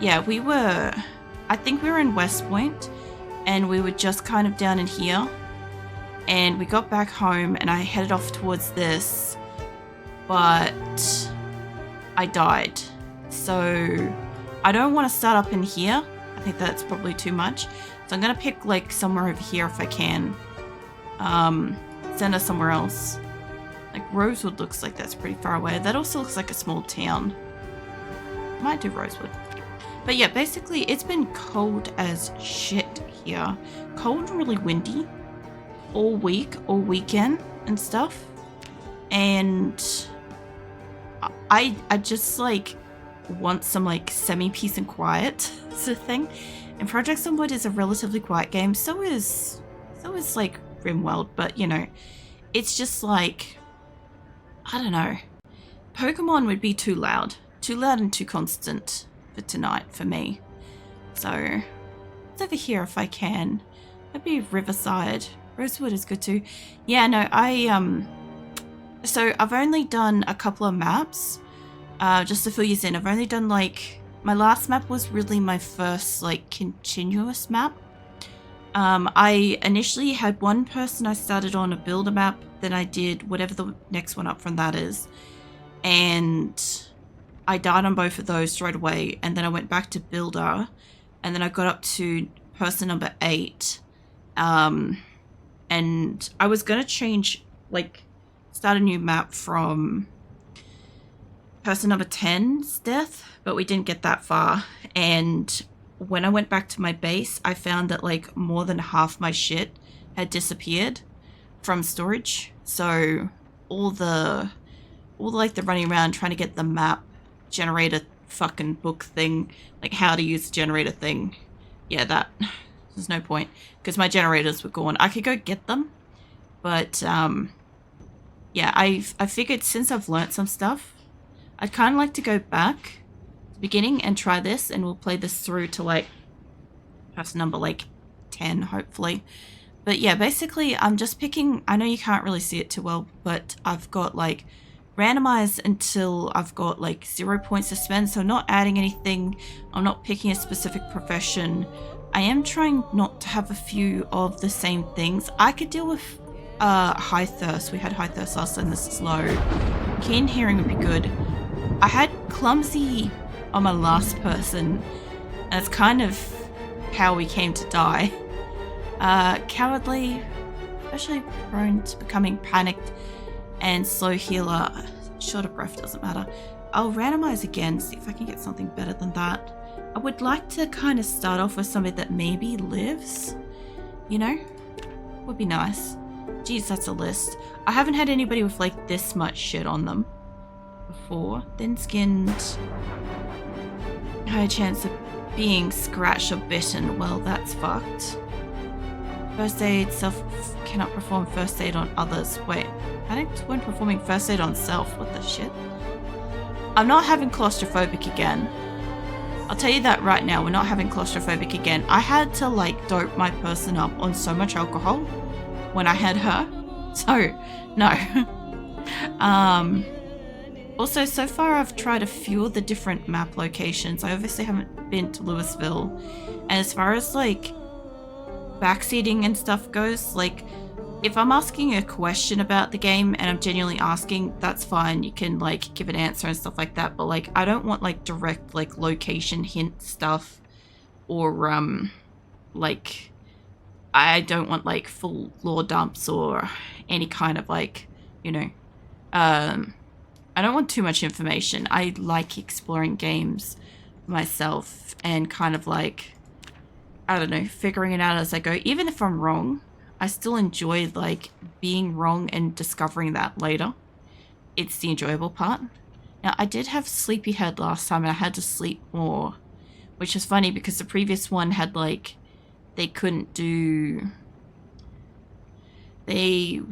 yeah, I think we were in West Point, and we were just kind of down in here, and we got back home, and I headed off towards this, but I died. So I don't want to start up in here. I think that's probably too much. So I'm gonna pick like somewhere over here if I can. Send us somewhere else. Like Rosewood looks like that's pretty far away. That also looks like a small town. Might do Rosewood. But yeah, basically it's been cold as shit here. Cold and really windy all week, all weekend and stuff. And I just like want some like semi-peace and quiet sort of thing. And Project Zomboid is a relatively quiet game. So is like RimWorld, but you know, it's just like, I don't know. Pokemon would be too loud and too constant for tonight for me. So it's over here if I can. Maybe Riverside. Rosewood is good too. Yeah, no, so I've only done a couple of maps. Just to fill you in, I've only done like, my last map was really my first like continuous map. I initially had one person I started on a builder map, then I did whatever the next one up from that is, and I died on both of those straight away, and then I went back to builder, and then I got up to person number 8, and I was gonna change, like, start a new map from person number 10's death, but we didn't get that far, and when I went back to my base, I found that like more than half my shit had disappeared from storage. So all the running around trying to get the map generator fucking book thing, like how to use the generator thing, yeah, that there's no point because my generators were gone. I could go get them, but yeah, I figured since I've learnt some stuff, I'd kind of like to go back beginning and try this, and we'll play this through to like person number like 10 hopefully. But yeah, basically I'm just picking, I know you can't really see it too well, but I've got like randomized until I've got like 0 points to spend, so not adding anything. I'm not picking a specific profession. I am trying not to have a few of the same things. I could deal with high thirst. We had high thirst last time. This is low. Keen hearing would be good. I had clumsy on my last person, and it's kind of how we came to die. Cowardly, especially prone to becoming panicked, and slow healer. Short of breath doesn't matter. I'll randomize again, see if I can get something better than that. I would like to kind of start off with somebody that maybe lives, you know? Would be nice. Geez, that's a list. I haven't had anybody with like this much shit on them before. Thin-skinned, high chance of being scratched or bitten. Well, that's fucked. First aid, self cannot perform first aid on others. Wait, panicked when performing first aid on self. What the shit? I'm not having claustrophobic again. I'll tell you that right now, we're not having claustrophobic again. I had to like dope my person up on so much alcohol when I had her. So, no. Also, so far I've tried a few of the different map locations. I obviously haven't been to Louisville. And as far as like backseating and stuff goes, like if I'm asking a question about the game and I'm genuinely asking, that's fine. You can like give an answer and stuff like that. But like I don't want like direct like location hint stuff, or like I don't want like full lore dumps or any kind of like, you know, I don't want too much information. I like exploring games myself and kind of like, I don't know, figuring it out as I go. Even if I'm wrong, I still enjoy like being wrong and discovering that later. It's the enjoyable part. Now, I did have sleepyhead last time and I had to sleep more, which is funny because the previous one had like, they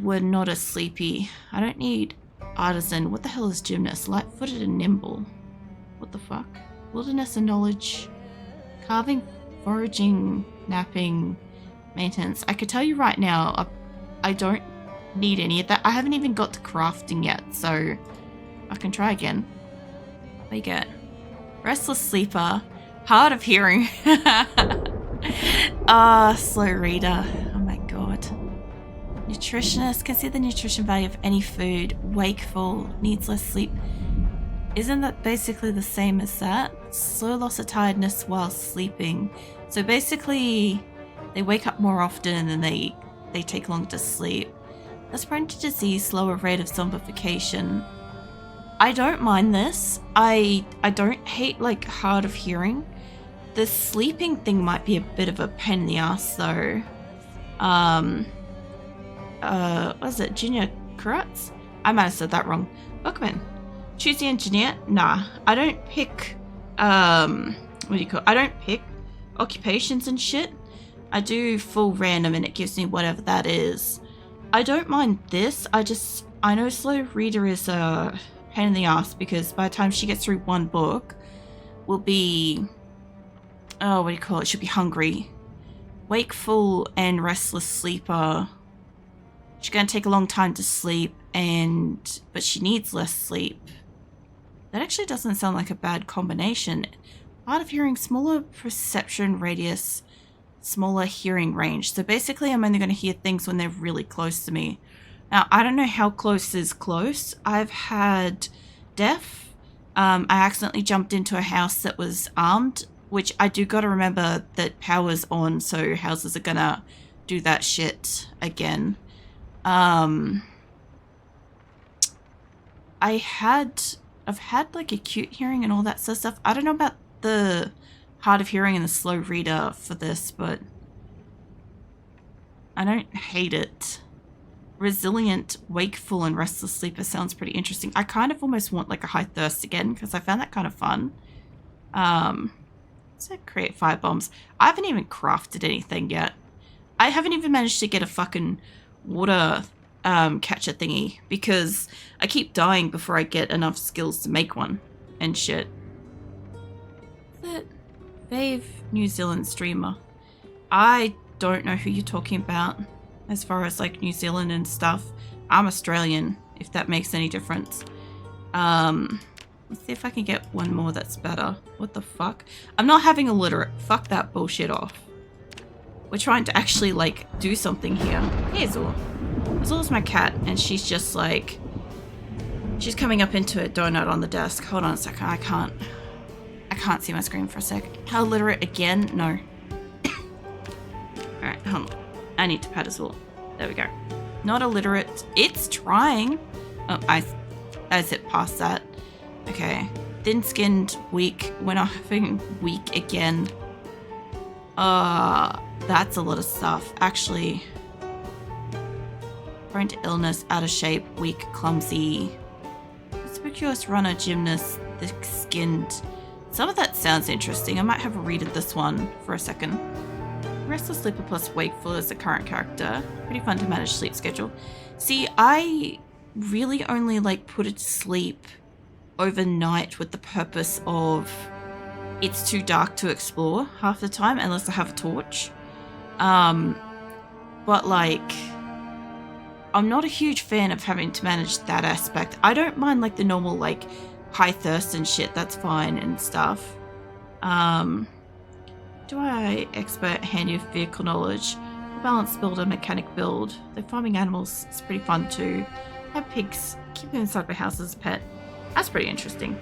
were not as sleepy. I don't need artisan. What the hell is gymnast? Light-footed and nimble. What the fuck? Wilderness and knowledge. Carving, foraging, napping, maintenance. I could tell you right now, I don't need any of that. I haven't even got to crafting yet, so I can try again. What do you get? Restless sleeper, Hard of hearing. Slow reader. Oh my god. Nutritionist. Can see the nutrition value of any food. Wakeful. Needs less sleep. Isn't that basically the same as that? Slow loss of tiredness while sleeping. So basically, they wake up more often and they take longer to sleep. Less prone to disease, slower rate of zombification. I don't mind this. I don't hate like hard of hearing. The sleeping thing might be a bit of a pain in the ass though. What is it? Junior Kurutz? I might have said that wrong. Bookman. Choose the engineer? Nah. I don't pick what do you call it? I don't pick occupations and shit. I do full random and it gives me whatever that is. I don't mind this. I know slow reader is a pain in the ass because by the time she gets through one book, will be, oh, what do you call it? She'll be hungry. Wakeful and restless sleeper. She's gonna take a long time to sleep, but she needs less sleep. That actually doesn't sound like a bad combination. Hard of hearing, smaller perception radius, smaller hearing range. So basically I'm only going to hear things when they're really close to me. Now, I don't know how close is close. I've had deaf. I accidentally jumped into a house that was armed, which I do got to remember that power's on, so houses are going to do that shit again. I've had like acute hearing and all that sort of stuff. I don't know about the hard of hearing and the slow reader for this, but I don't hate it. Resilient, wakeful, and restless sleeper sounds pretty interesting. I kind of almost want like a high thirst again because I found that kind of fun. So create fire bombs. I haven't even crafted anything yet. I haven't even managed to get a fucking water catcher thingy because I keep dying before I get enough skills to make one and shit. That Fave New Zealand streamer. I don't know who you're talking about as far as like New Zealand and stuff. I'm Australian, if that makes any difference. Let's see if I can get one more that's better. What the fuck? I'm not having illiterate. Fuck that bullshit off. We're trying to actually like do something here. Hey Azul. Azul's my cat and she's just like, she's coming up into a donut on the desk. Hold on a second. I can't see my screen for a sec. How illiterate again? No. Alright, hold on. I need to pat Azul. There we go. Not illiterate. It's trying. Oh, I zipped past that. Okay. Thin-skinned, weak. We're not having weak again. That's a lot of stuff. Actually, prone to illness, out of shape, weak, clumsy. Conspicuous runner, gymnast, thick-skinned. Some of that sounds interesting. I might have a read of this one for a second. Restless sleeper plus wakeful is the current character. Pretty fun to manage sleep schedule. See, I really only like put it to sleep overnight with the purpose of it's too dark to explore half the time unless I have a torch. But like, I'm not a huge fan of having to manage that aspect. I don't mind like the normal like high thirst and shit, that's fine and stuff. Do I expert handy with vehicle knowledge? Balance builder, mechanic build. The farming animals is pretty fun too. Have pigs, keep them inside my house as a pet. That's pretty interesting.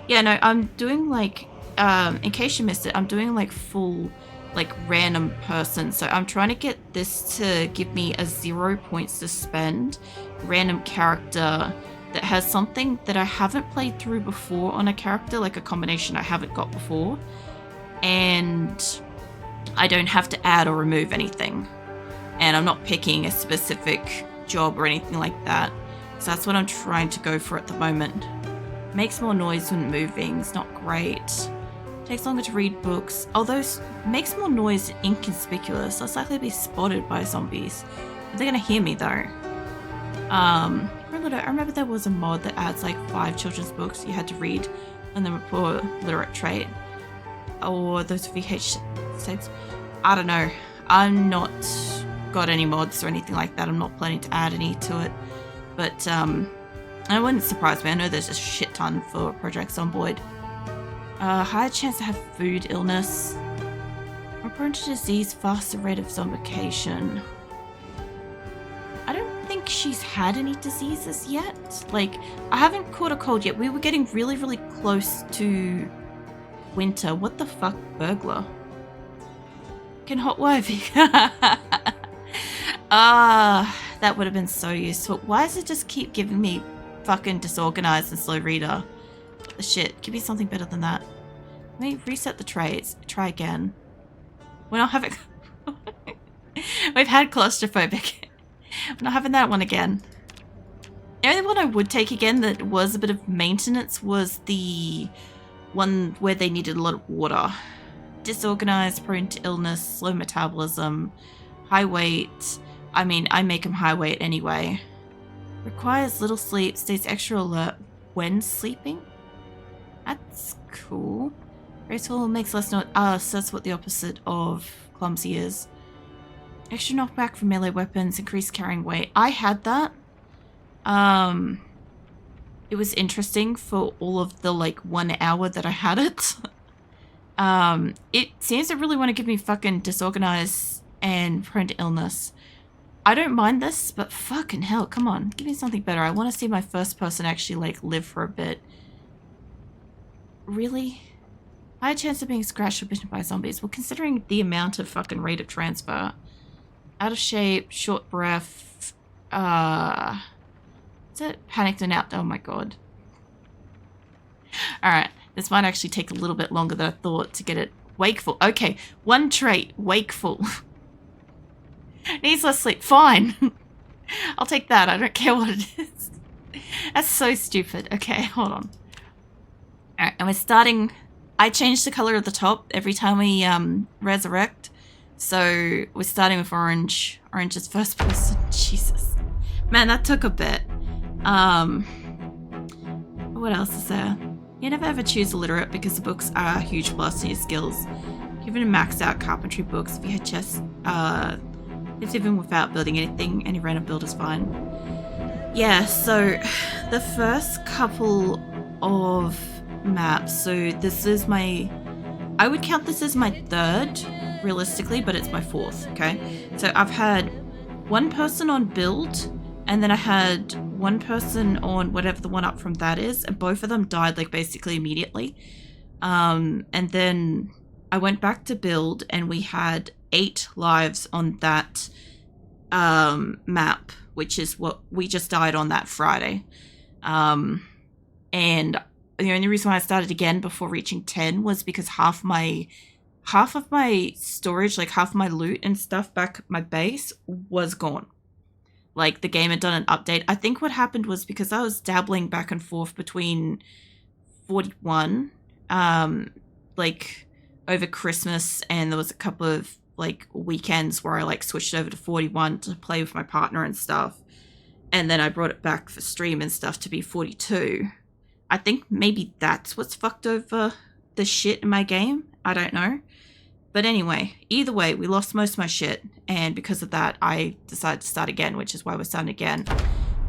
Yeah, no, I'm doing like, in case you missed it, I'm doing like full, like random person. So I'm trying to get this to give me a 0 points to spend random character that has something that I haven't played through before on a character, like a combination I haven't got before. And I don't have to add or remove anything. And I'm not picking a specific job or anything like that. So that's what I'm trying to go for at the moment. Makes more noise when moving, it's not great. Takes longer to read books, although makes more noise inconspicuous, less likely to be spotted by zombies. They're gonna hear me though. I remember there was a mod that adds like 5 children's books you had to read and then report literate trait. Or those VH tapes. I don't know. I'm not got any mods or anything like that. I'm not planning to add any to it. But it wouldn't surprise me. I know there's a shit ton for Project Zomboid. Higher chance to have food illness. More prone to disease, faster rate of zombification. I don't think she's had any diseases yet. Like, I haven't caught a cold yet. We were getting really, really close to winter. What the fuck, burglar? Can hot wifey? That would have been so useful. Why does it just keep giving me fucking disorganized and slow reader? What the shit? Give me something better than that. Let me reset the traits. Try again. We're not having... We've had claustrophobic. We're not having that one again. The only one I would take again that was a bit of maintenance was the one where they needed a lot of water. Disorganized, prone to illness, slow metabolism, high weight. I mean, I make him high weight anyway. Requires little sleep, stays extra alert when sleeping. That's cool. Graceful makes less noise. So that's what the opposite of clumsy is. Extra knockback from melee weapons, increased carrying weight. I had that. It was interesting for all of the like 1 hour that I had it. It seems to really want to give me fucking disorganized and prone to illness. I don't mind this, but fucking hell, come on, give me something better. I want to see my first person actually like live for a bit. Really? High chance of being scratched or bitten by zombies. Well, considering the amount of fucking rate of transfer. Out of shape, short breath. Is it panicked and out? Oh my god. Alright, this might actually take a little bit longer than I thought to get it. Wakeful. Okay, one trait, wakeful. Needs less sleep. Fine. I'll take that. I don't care what it is. That's so stupid. Okay, hold on. Alright, and we're starting... I changed the color of the top every time we resurrect. So we're starting with orange. Orange is first person. Jesus. Man, that took a bit. What else is there? You never ever choose illiterate because the books are a huge plus in your skills. Even maxed out carpentry books, if you had chess, it's even without building anything, any random build is fine. Yeah, so the first couple of maps, so this is my, I would count this as my third, realistically, but it's my fourth, okay? So I've had one person on build, and then I had one person on whatever the one up from that is, and both of them died like basically immediately. And then I went back to build, and we had 8 lives on that map, which is what we just died on that Friday. And the only reason why I started again before reaching 10 was because half of my storage, like half my loot and stuff back at my base was gone. Like the game had done an update. I think what happened was because I was dabbling back and forth between 41, like over Christmas, and there was a couple of like weekends where I like switched over to 41 to play with my partner and stuff. And then I brought it back for stream and stuff to be 42. I think maybe that's what's fucked over the shit in my game. I don't know. But anyway, either way, we lost most of my shit. And because of that, I decided to start again, which is why we're starting again.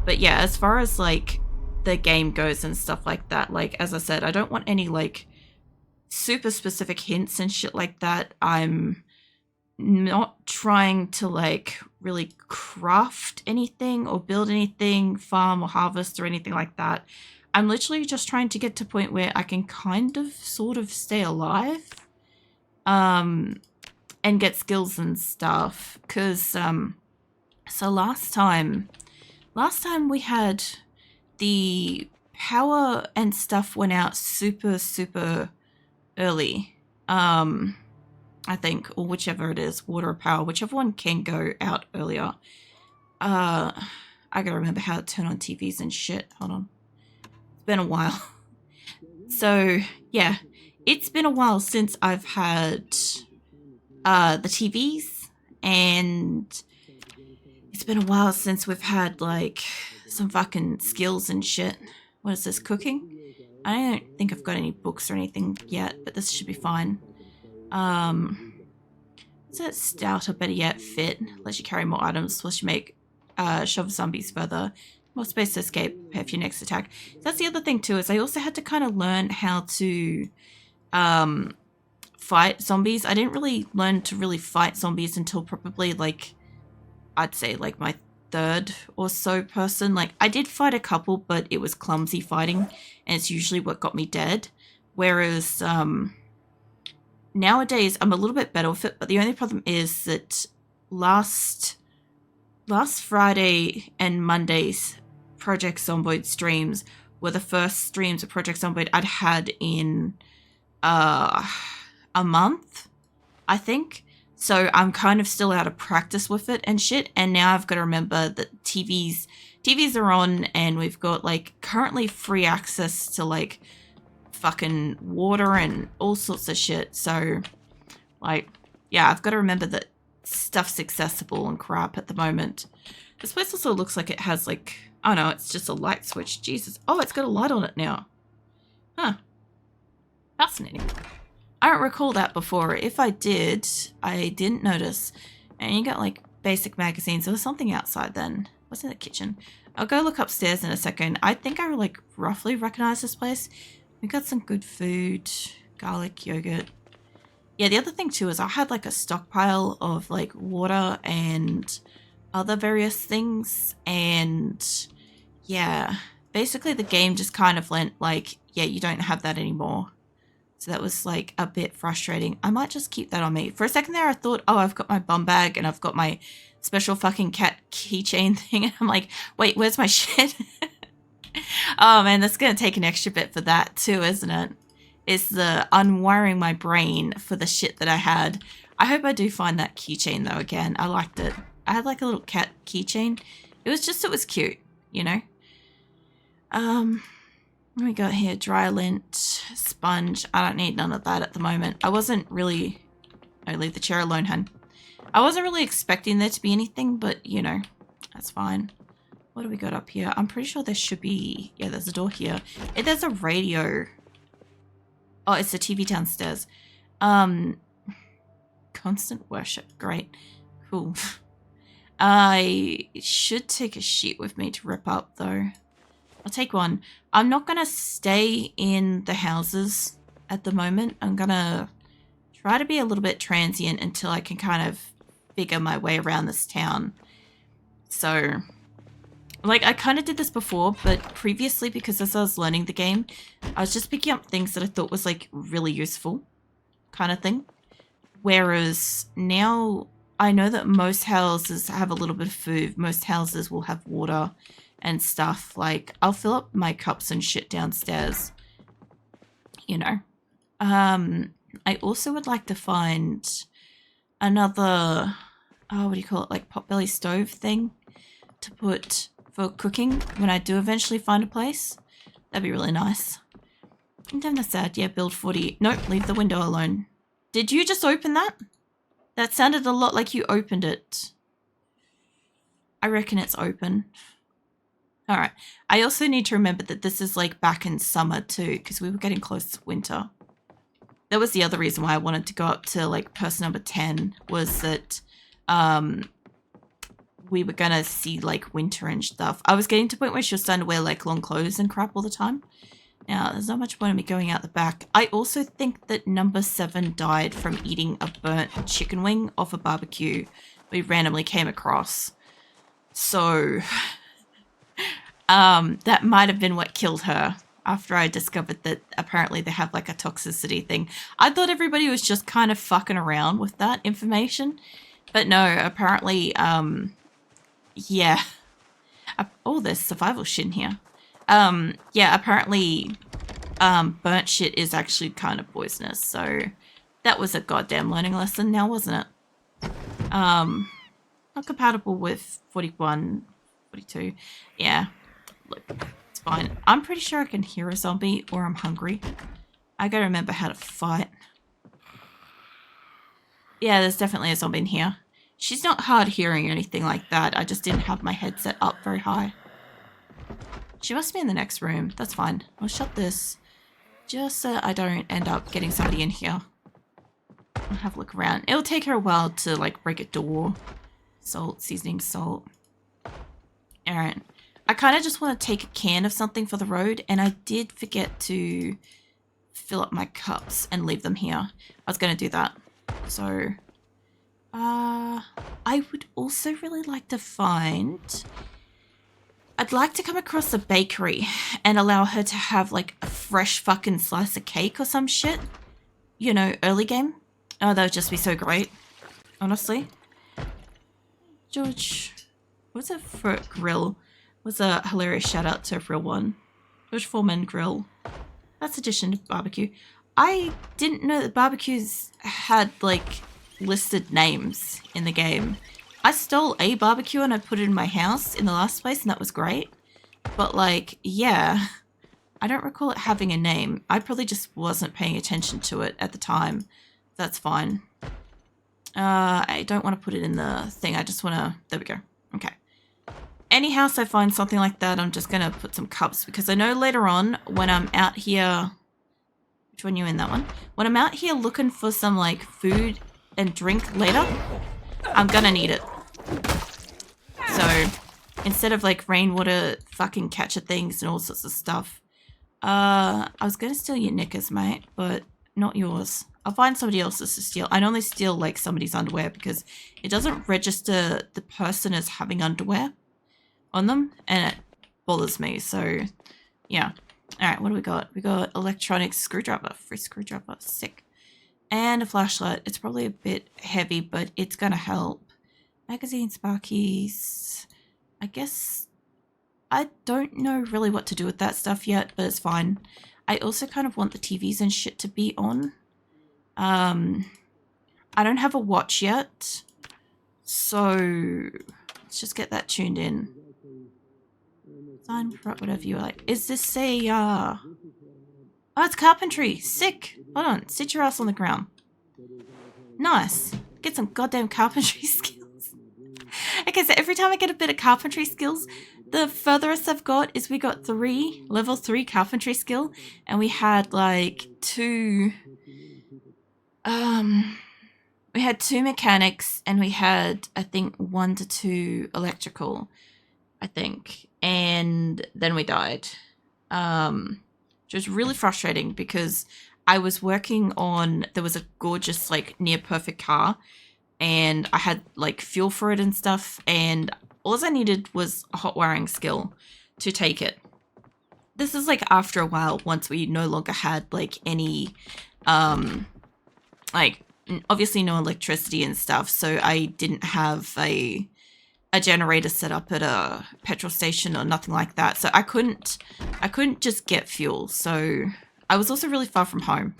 But yeah, as far as like the game goes and stuff like that, like as I said, I don't want any like super specific hints and shit like that. I'm not trying to like really craft anything or build anything, farm or harvest or anything like that. I'm literally just trying to get to a point where I can kind of sort of stay alive. And get skills and stuff, because so last time we had the power and stuff went out super early, I think, or whichever it is, water or power, whichever one can go out earlier. I gotta remember how to turn on TVs and shit. Hold on, it's been a while. So yeah, it's been a while since I've had the TVs, and it's been a while since we've had like some fucking skills and shit. What is this, cooking? I don't think I've got any books or anything yet, but this should be fine. Is it stout or better yet fit? Lets you carry more items, plus you make shove zombies further. More space to escape, prepare for your next attack. That's the other thing too, is I also had to kind of learn how to fight zombies. I didn't really learn to really fight zombies until probably like, I'd say like my third or so person. Like I did fight a couple, but it was clumsy fighting and it's usually what got me dead. Whereas nowadays I'm a little bit better with it, but the only problem is that last Friday and Monday's Project Zomboid streams were the first streams of Project Zomboid I'd had in a month, I think. So I'm kind of still out of practice with it and shit. And now I've got to remember that TVs are on and we've got like currently free access to like fucking water and all sorts of shit. So like, yeah, I've got to remember that stuff's accessible and crap at the moment. This place also looks like it has like, oh no, it's just a light switch. Jesus. Oh, it's got a light on it now. Huh. Fascinating. I don't recall that before. If I did, I didn't notice. And you got like basic magazines. There was something outside then. What's in the kitchen? I'll go look upstairs in a second. I think I like roughly recognize this place. We got some good food, garlic, yogurt. Yeah, the other thing too is I had like a stockpile of like water and other various things. And yeah, basically the game just kind of went like, yeah, you don't have that anymore. So that was like a bit frustrating. I might just keep that on me. For a second there, I thought, oh, I've got my bum bag and I've got my special fucking cat keychain thing. And I'm like, wait, where's my shit? Oh man, that's going to take an extra bit for that too, isn't it? It's the unwiring my brain for the shit that I had. I hope I do find that keychain though again. I liked it. I had like a little cat keychain. It was cute, you know? What we got here? Dry lint, sponge. I don't need none of that at the moment. I wasn't really... No, leave the chair alone, hun. I wasn't really expecting there to be anything, but, you know, that's fine. What do we got up here? I'm pretty sure there should be... Yeah, there's a door here. There's a radio. Oh, it's a TV downstairs. Constant worship. Great. Cool. I should take a sheet with me to rip up, though. I'll take one. I'm not going to stay in the houses at the moment. I'm going to try to be a little bit transient until I can kind of figure my way around this town. So, like, I kind of did this before, but previously, because as I was learning the game, I was just picking up things that I thought was, like, really useful kind of thing. Whereas now I know that most houses have a little bit of food. Most houses will have water and stuff. Like, I'll fill up my cups and shit downstairs, you know. I also would like to find another, oh, what do you call it, like potbelly stove thing to put for cooking when I do eventually find a place. That'd be really nice. I'm damn that's sad. Yeah, build 40. Nope, leave the window alone. Did you just open that? That sounded a lot like you opened it. I reckon it's open. All right. I also need to remember that this is like back in summer too, because we were getting close to winter. That was the other reason why I wanted to go up to like person number 10 was that we were going to see like winter and stuff. I was getting to the point where she was starting to wear like long clothes and crap all the time. Now, there's not much point in me going out the back. I also think that number 7 died from eating a burnt chicken wing off a barbecue we randomly came across. So... that might have been what killed her after I discovered that apparently they have like a toxicity thing. I thought everybody was just kind of fucking around with that information, but no, apparently, yeah. Oh, there's survival shit in here. Yeah, apparently, burnt shit is actually kind of poisonous, so that was a goddamn learning lesson now, wasn't it? Not compatible with 41, 42, yeah. Look, it's fine. I'm pretty sure I can hear a zombie or I'm hungry. I gotta remember how to fight. Yeah, there's definitely a zombie in here. She's not hard hearing or anything like that. I just didn't have my headset up very high. She must be in the next room. That's fine. I'll shut this just so I don't end up getting somebody in here. I'll have a look around. It'll take her a while to like break a door. Salt, seasoning, salt. Alright. I kind of just want to take a can of something for the road, and I did forget to fill up my cups and leave them here. I was going to do that. So, I would also really like to find... I'd like to come across a bakery and allow her to have like a fresh fucking slice of cake or some shit. You know, early game. Oh, that would just be so great. Honestly. George, what's a grill? Was a hilarious shout out to a real one. George Foreman Grill. That's addition to barbecue. I didn't know that barbecues had like listed names in the game. I stole a barbecue and I put it in my house in the last place and that was great. But like, yeah, I don't recall it having a name. I probably just wasn't paying attention to it at the time. That's fine. I don't want to put it in the thing. I just want to, there we go. Okay. Any house I find something like that, I'm just going to put some cups because I know later on when I'm out here, which one you in that one? When I'm out here looking for some like food and drink later, I'm going to need it. So instead of like rainwater fucking catcher things and all sorts of stuff, I was going to steal your knickers, mate, but not yours. I'll find somebody else's to steal. I normally steal like somebody's underwear because it doesn't register the person as having underwear on them and it bothers me. So yeah. All right, what do we got? We got electronic screwdriver, free screwdriver, sick. And a flashlight. It's probably a bit heavy, but it's going to help. Magazine, sparkies. I guess I don't know really what to do with that stuff yet, but it's fine. I also kind of want the TVs and shit to be on. I don't have a watch yet, so let's just get that tuned in. Sign for whatever you like. Is this a, oh, it's carpentry. Sick. Hold on. Sit your ass on the ground. Nice. Get some goddamn carpentry skills. Okay, so every time I get a bit of carpentry skills, the furthest I've got is we got level 3 carpentry skill, and we had like 2, we had 2 mechanics, and we had, I think, 1 to 2 electrical, I think, and then we died, which was really frustrating because I was working on, there was a gorgeous, like, near perfect car, and I had like fuel for it and stuff, and all I needed was a hot wiring skill to take it. This is like after a while, once we no longer had like any, like obviously no electricity and stuff, so I didn't have a generator set up at a petrol station or nothing like that, so I couldn't just get fuel. So I was also really far from home,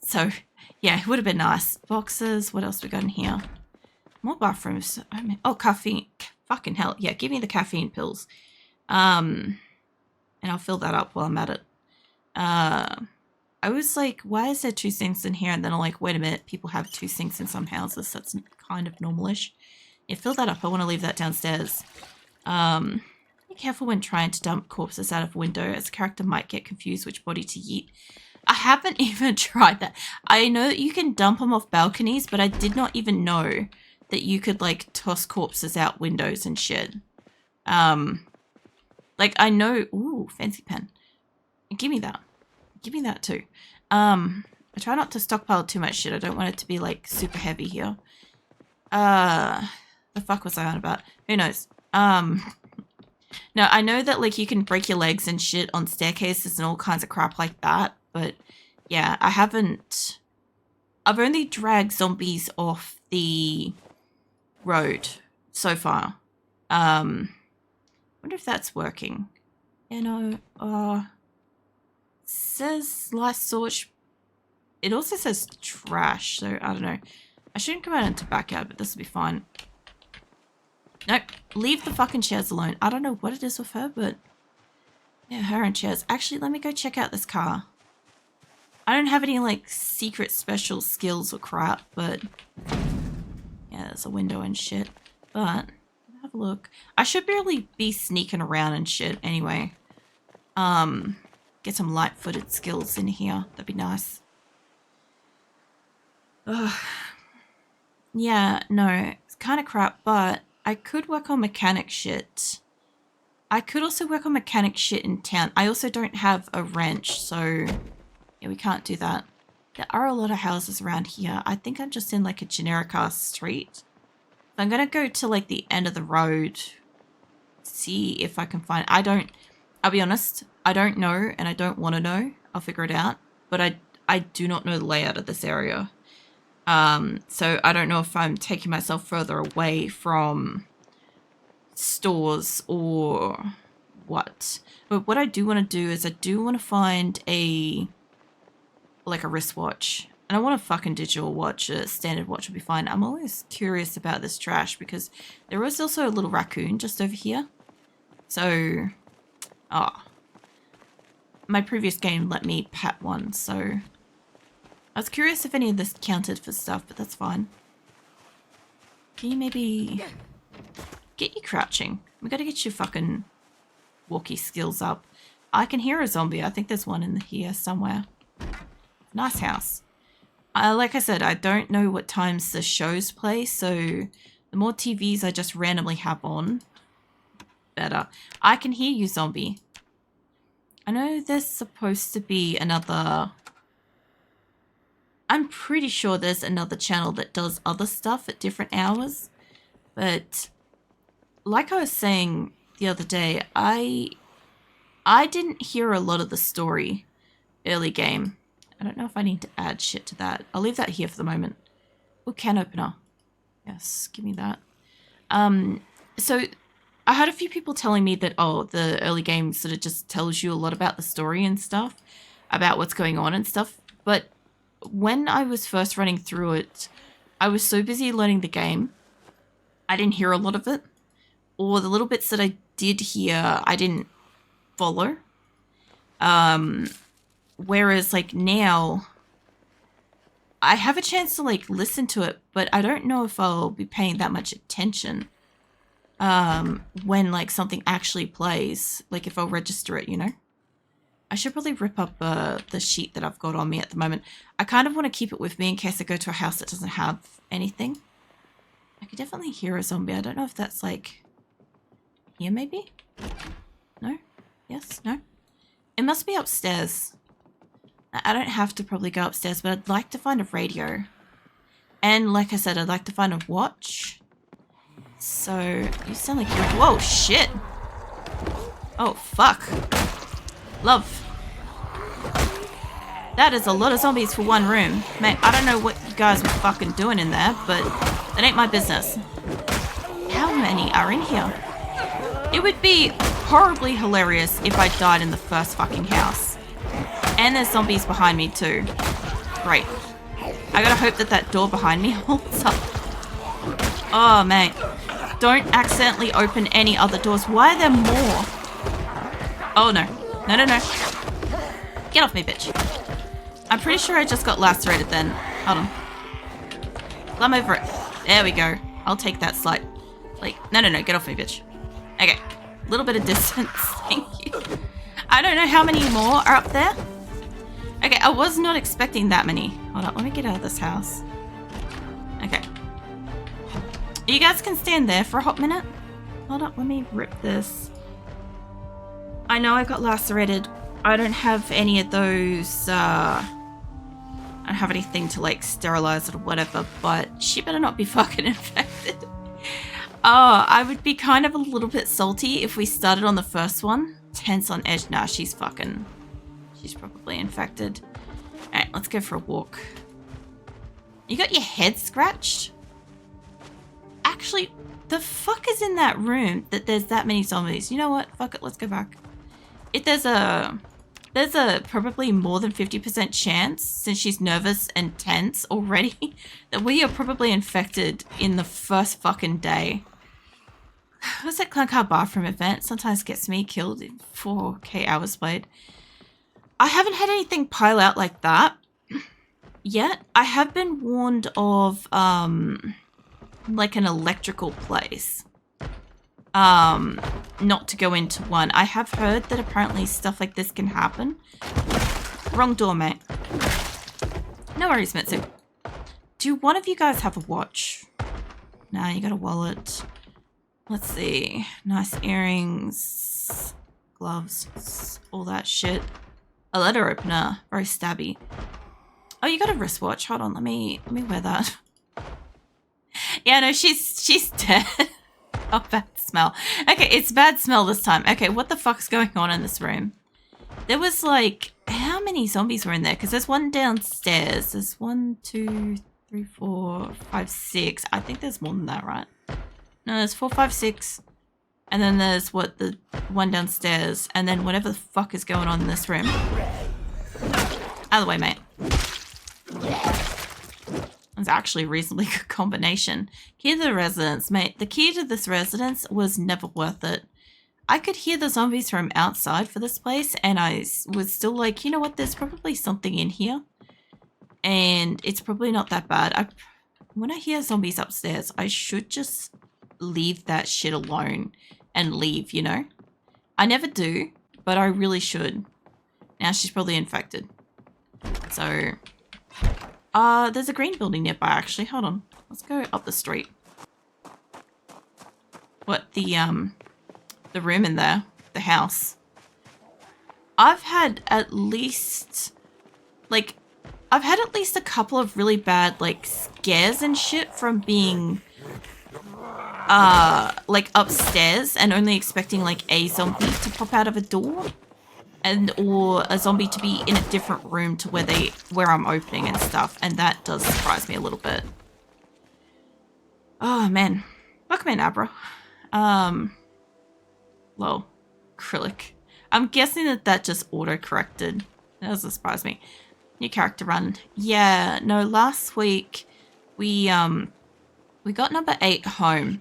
so yeah, it would have been nice. Boxes, what else we got in here? More bathrooms. I mean, oh, caffeine. Fucking hell. Yeah, give me the caffeine pills. And I'll fill that up while I'm at it. I was like, why is there 2 sinks in here? And then I'm like, wait a minute, people have 2 sinks in some houses. That's kind of normalish. Yeah, fill that up. I want to leave that downstairs. Be careful when trying to dump corpses out of a window, as a character might get confused which body to yeet. I haven't even tried that. I know that you can dump them off balconies, but I did not even know that you could like toss corpses out windows and shit. Like I know, ooh, fancy pen. Give me that. Give me that too. I try not to stockpile too much shit. I don't want it to be like super heavy here. The fuck was I on about? Who knows? No, I know that like you can break your legs and shit on staircases and all kinds of crap like that, but yeah, I've only dragged zombies off the road so far. Wonder if that's working. You know, says life source. It also says trash, so I don't know. I shouldn't come out into backyard, but this will be fine. Nope, leave the fucking chairs alone. I don't know what it is with her, but yeah, her and chairs. Actually, let me go check out this car. I don't have any like secret special skills or crap, but yeah, there's a window and shit. But have a look. I should barely be sneaking around and shit anyway. Get some light-footed skills in here. That'd be nice. Ugh. Yeah, no, it's kind of crap, but I could work on mechanic shit. I could also work on mechanic shit in town. I also don't have a wrench, so Yeah, we can't do that. There are a lot of houses around here. I think I'm just in like a generic ass street. I'm gonna go to like the end of the road. See if I can find... I'll be honest, I don't know and I don't want to know. I'll figure it out. But I do not know the layout of this area. So I don't know if I'm taking myself further away from stores or what. But what I do want to do is I do want to find like a wristwatch. And I want a fucking digital watch. A standard watch will be fine. I'm always curious about this trash because there is also a little raccoon just over here. So, my previous game let me pet one, so I was curious if any of this counted for stuff, but that's fine. Can you maybe get you crouching? We gotta get your fucking walkie skills up. I can hear a zombie. I think there's one in here somewhere. Nice house. Like I said, I don't know what times the shows play, so the more TVs I just randomly have on, better. I can hear you, zombie. I know there's supposed to be another... I'm pretty sure there's another channel that does other stuff at different hours. But like I was saying the other day, I didn't hear a lot of the story early game. I don't know if I need to add shit to that. I'll leave that here for the moment. Oh, can opener. Yes, give me that. So I had a few people telling me that, oh, the early game sort of just tells you a lot about the story and stuff, about what's going on and stuff. But when I was first running through it, I was so busy learning the game, I didn't hear a lot of it. Or the little bits that I did hear, I didn't follow. Whereas, like, now, I have a chance to, like, listen to it, but I don't know if I'll be paying that much attention when, like, something actually plays. Like, if I'll register it, you know? I should probably rip up the sheet that I've got on me at the moment. I kind of want to keep it with me in case I go to a house that doesn't have anything. I could definitely hear a zombie. I don't know if that's, like, here, maybe? No? Yes? No? It must be upstairs. I don't have to probably go upstairs, but I'd like to find a radio. And like I said, I'd like to find a watch. So, you sound like you're... Whoa, shit! Oh, fuck. Love. That is a lot of zombies for one room. Mate, I don't know what you guys were fucking doing in there, but that ain't my business. How many are in here? It would be horribly hilarious if I died in the first fucking house. And there's zombies behind me too. Great. I gotta hope that that door behind me holds up. Oh, mate. Don't accidentally open any other doors. Why are there more? Oh, no. No, no, no. Get off me, bitch. I'm pretty sure I just got lacerated then. Hold on. Climb over it. There we go. I'll take that slight. Like, no, no, no. Get off me, bitch. Okay. A little bit of distance. Thank you. I don't know how many more are up there. Okay, I was not expecting that many. Hold on, let me get out of this house. Okay. You guys can stand there for a hot minute. Hold up, let me rip this. I know I got lacerated. I don't have any of those, I don't have anything to, like, sterilize it or whatever, but she better not be fucking infected. Oh, I would be kind of a little bit salty if we started on the first one. Tense on edge. Nah, she's probably infected. Alright, let's go for a walk. You got your head scratched? Actually, the fuck is in that room that there's that many zombies? You know what? Fuck it, let's go back. If there's a probably more than 50% chance, since she's nervous and tense already, that we are probably infected in the first fucking day. What's that Clank Car bathroom event? Sometimes gets me killed in 4K hours played. I haven't had anything pile out like that yet. I have been warned of like an electrical place. Not to go into one. I have heard that apparently stuff like this can happen. Wrong door, mate. No worries, Mitsu. Do one of you guys have a watch? Nah, you got a wallet. Let's see. Nice earrings, gloves, all that shit. A letter opener. Very stabby. Oh, you got a wristwatch. Hold on, let me wear that. Yeah, no, she's dead. Oh, bad smell. Okay, it's bad smell this time. Okay, what the fuck's going on in this room? There was like, how many zombies were in there? Because there's one downstairs. There's 1, 2, 3, 4, 5, 6. I think there's more than that, right? No, there's 4, 5, 6. And then there's the one downstairs. And then whatever the fuck is going on in this room. Out of the way, mate. It's actually a reasonably good combination. Key to the residence, mate. The key to this residence was never worth it. I could hear the zombies from outside for this place, and I was still like, you know what, there's probably something in here. And it's probably not that bad. When I hear zombies upstairs, I should just leave that shit alone and leave, you know? I never do, but I really should. Now she's probably infected. So, there's a green building nearby, actually. Hold on. Let's go up the street. What, the room in there? The house. I've had at least a couple of really bad, like, scares and shit from being, like, upstairs and only expecting, like, a zombie to pop out of a door. Or a zombie to be in a different room to where I'm opening and stuff. And that does surprise me a little bit. Oh, man. Welcome in, Abra. Lol. Acrylic. I'm guessing that just auto-corrected. That doesn't surprise me. New character run. Yeah, no, last week we got number 8 home.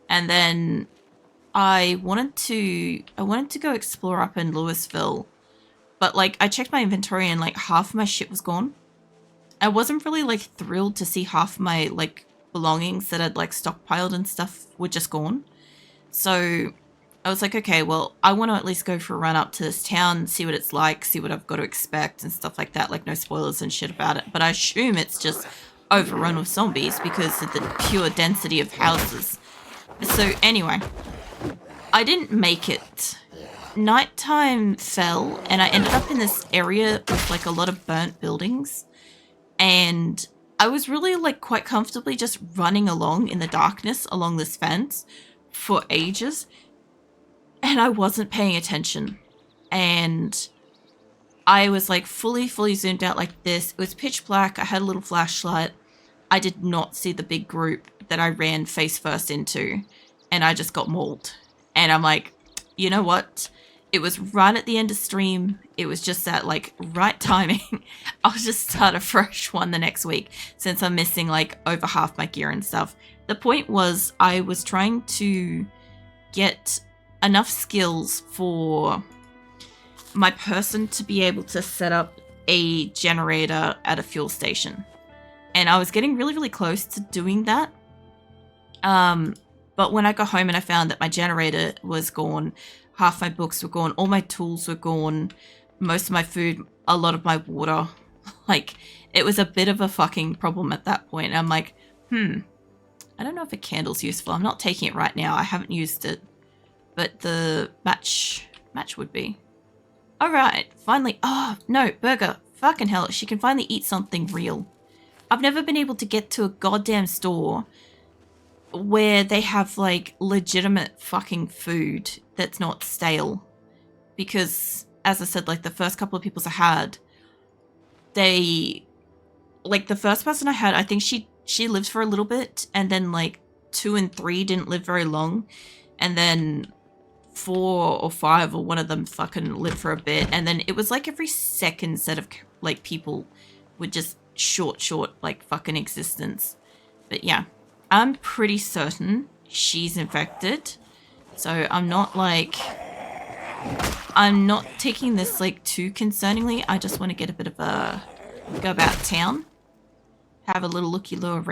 And then I wanted to go explore up in Louisville, but like I checked my inventory and like half of my shit was gone. I wasn't really like thrilled to see half of my like belongings that I'd like stockpiled and stuff were just gone. So I was like, okay, well, I want to at least go for a run up to this town, see what it's like, see what I've got to expect and stuff like that. Like no spoilers and shit about it, but I assume it's just overrun with zombies because of the pure density of houses. So anyway, I didn't make it. Nighttime fell and I ended up in this area with like a lot of burnt buildings, and I was really like quite comfortably just running along in the darkness along this fence for ages, and I wasn't paying attention, and I was like fully zoomed out like this. It was pitch black. I had a little flashlight. I did not see the big group that I ran face first into, and I just got mauled. And I'm like, you know what? It was right at the end of stream. It was just that like right timing. I'll just start a fresh one the next week since I'm missing like over half my gear and stuff. The point was I was trying to get enough skills for my person to be able to set up a generator at a fuel station. And I was getting really close to doing that. But when I got home and I found that my generator was gone, half my books were gone, all my tools were gone, most of my food, a lot of my water, like, it was a bit of a fucking problem at that point. And I'm like, I don't know if a candle's useful. I'm not taking it right now. I haven't used it. But the match would be. All right, finally. Oh, no, Burger. Fucking hell, she can finally eat something real. I've never been able to get to a goddamn store where they have like legitimate fucking food that's not stale, because as I said, like the first couple of people I had, they, like the first person I had, I think she lived for a little bit, and then like 2 and 3 didn't live very long, and then 4 or 5 or one of them fucking lived for a bit, and then it was like every second set of like people would just short like fucking existence. But yeah, I'm pretty certain she's infected. So I'm not taking this like too concerningly. I just want to get a bit of a go about town. Have a little looky-loo around.